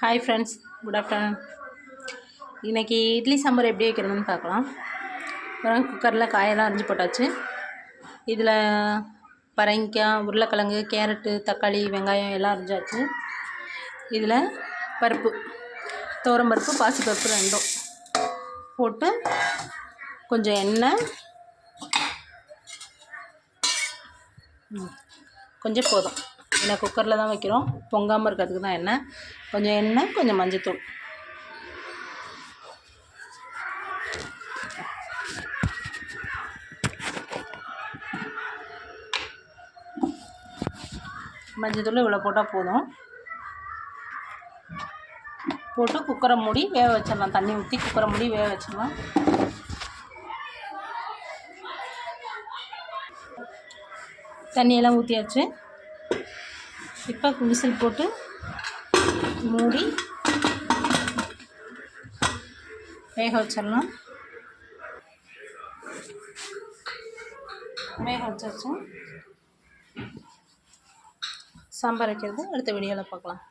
Hi friends, good afternoon. இன்றைக்கி இட்லி சாம்பார் எப்படி வைக்கிறதுன்னு பார்க்கலாம். குக்கரில் காயெல்லாம் அரிஞ்சு போட்டாச்சு. இதில் பரங்கிக்காய், உருளைக்கிழங்கு, கேரட்டு, தக்காளி, வெங்காயம் எல்லாம் அரிஞ்சாச்சு. இதில் பருப்பு, துவரம்பருப்பு, பாசிப்பருப்பு ரெண்டும் போட்டு கொஞ்சம் எண்ணெய், கொஞ்சம் போதும். ஏன்னா குக்கரில் தான் வைக்கிறோம், பொங்காமல் இருக்கிறதுக்கு தான் எண்ணெய். கொஞ்சம் எண்ணெய், கொஞ்சம் மஞ்சத்தூள். மஞ்சத்தூள் இவ்வளோ போட்டால் போதும். போட்டு குக்கரை மூடி வேக வச்சிடலாம். தண்ணி ஊற்றி குக்கரை மூடி வேக வச்சிடலாம். தண்ணியெல்லாம் ஊற்றியாச்சு. இப்போ விசில் போட்டு மூடி வேக வச்சிடலாம். வேக வச்சாச்சு. சாம்பார் வைக்கிறது அடுத்த வீடியோவில் பார்க்கலாம்.